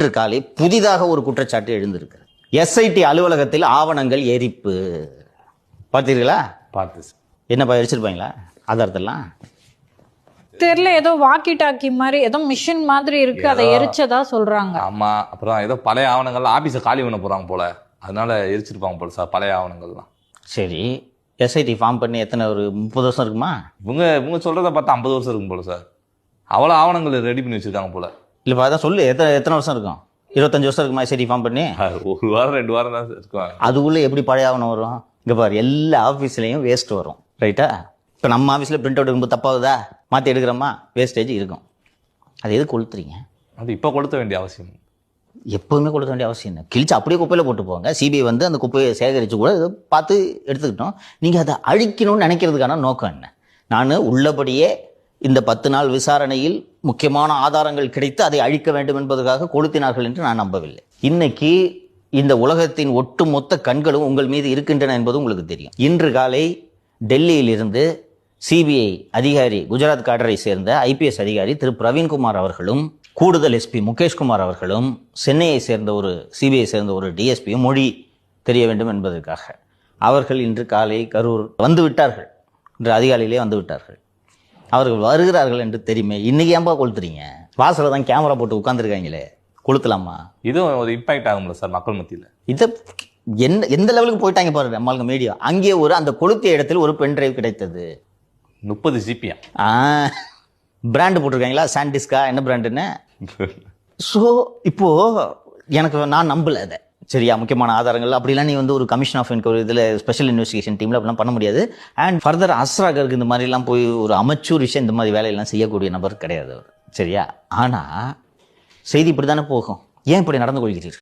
இன்று காலை புதிதாக ஒரு குற்றச்சாட்டு எழுந்திருக்கிறது. எஸ்ஐடி அலுவலகத்தில் ஆவணங்கள் எரிப்பு. பார்த்தீர்களா? பார்த்து என்னப்பா எரிச்சிருப்பாங்களா ஆதாரத்தெல்லாம்? தெரியல, ஏதோ வாக்கி டாக்கி மாதிரி ஏதோ மிஷின் மாதிரி இருக்கு, அதை எரிச்சதா சொல்றாங்க. ஆமா, அப்புறம் ஏதோ பழைய ஆவணங்கள் ஆபீஸை காலி பண்ண போறாங்க போல, அதனால எரிச்சிருப்பாங்க போல சார் பழைய ஆவணங்கள்லாம். சரி, எஸ்ஐடி ஃபார்ம் பண்ணி எத்தனை, ஒரு 30 வருஷம் இருக்குமா? இவங்க சொல்றத பார்த்தா 50 வருஷம் இருக்கும் போல சார். அவ்வளோ ஆவணங்கள் ரெடி பண்ணி வச்சிருக்காங்க போல. இல்லைப்பா, அதான் சொல்லு, எத்தனை வருஷம் இருக்கும்? 25 வருஷம் இருக்குமா எஸ்ஐடி ஃபார்ம் பண்ணி? 1 வாரம் 2 வாரம் தான் இருக்கும். அதுக்குள்ளே எப்படி பழைய ஆவணம் வரும்? இங்கே பாரு, எல்லா ஆஃபீஸ்லேயும் வேஸ்ட் வரும், ரைட்டா? இப்போ நம்ம ஆஃபீஸில் பிரிண்ட் அவுட் எடுக்கும்போது தப்பாகுதா? மாற்றி எடுக்கிறோமா? வேஸ்டேஜ் இருக்கும். அது எது கொளுத்துறீங்க? அது இப்போ கொளுத்த வேண்டிய அவசியம் எப்போவுமே கொடுக்க வேண்டிய அவசியம் இல்லை. கிழிச்சு அப்படியே குப்பையில் போட்டு போங்க. சிபிஐ வந்து அந்த குப்பையை சேகரித்து கூட இதை பார்த்து எடுத்துக்கிட்டோம். நீங்கள் அதை அழிக்கணும்னு நினைக்கிறதுக்கான நோக்கம் என்ன? நான் உள்ளபடியே இந்த 10 நாள் விசாரணையில் முக்கியமான ஆதாரங்கள் கிடைத்து அதை அழிக்க வேண்டும் என்பதற்காக கொளுத்தினார்கள் என்று நான் நம்பவில்லை. இன்னைக்கு இந்த உலகத்தின் ஒட்டுமொத்த கண்களும் உங்கள் மீது இருக்கின்றன என்பது உங்களுக்கு தெரியும். இன்று காலை டெல்லியிலிருந்து சிபிஐ அதிகாரி, குஜராத் காடரை சேர்ந்த ஐபிஎஸ் அதிகாரி திரு பிரவீன்குமார் அவர்களும், கூடுதல் எஸ்பி முகேஷ்குமார் அவர்களும், சென்னையை சேர்ந்த ஒரு சிபிஐ சேர்ந்த ஒரு டிஎஸ்பியும் மொழி தெரிய வேண்டும் என்பதற்காக அவர்கள் இன்று காலை கரூர் வந்து விட்டார்கள். இன்று அதிகாலையிலே வந்து விட்டார்கள். அவர்கள் வருகிறார்கள் என்று தெரியுமே. இன்னைக்கு ஏன்பா கொளுத்துறீங்க? வாசலில் தான் கேமரா போட்டு உட்காந்துருக்காங்களே, கொளுத்தலாமா? இதுவும் ஒரு இம்பாக்ட் ஆகும்ல சார் மக்கள் மத்தியில். இதை எந்த லெவலுக்கு போயிட்டாங்க பாருங்க நம்மளுக்கு மீடியா. அங்கே அந்த கொளுத்திய இடத்தில் ஒரு பென் டிரைவ் கிடைத்தது. 30 ஜிபியா பிராண்டு போட்டிருக்காங்களா? சாண்டிஸ்கா என்ன பிராண்டுன்னு. ஸோ இப்போ நான் நம்பல அதை. சரியா, முக்கியமான ஆதாரங்கள் அப்படிலாம் நீ வந்து ஒரு கமிஷன் ஆஃப் என்கொயரி இதில் ஸ்பெஷல் இன்வெஸ்டிகேஷன் டீமில் அப்படிலாம் பண்ண முடியாது. அண்ட் ஃபர்தர் அஸ்ராகருக்கு இந்த மாதிரிலாம் போய் ஒரு அமைச்சூர் விஷயம் இந்த மாதிரி வேலையெல்லாம் செய்யக்கூடிய நபர் கிடையாது அவர். சரியா? ஆனால் செய்தி இப்படி தானே போகும். ஏன் இப்படி நடந்து கொள்கிறீர்கள்?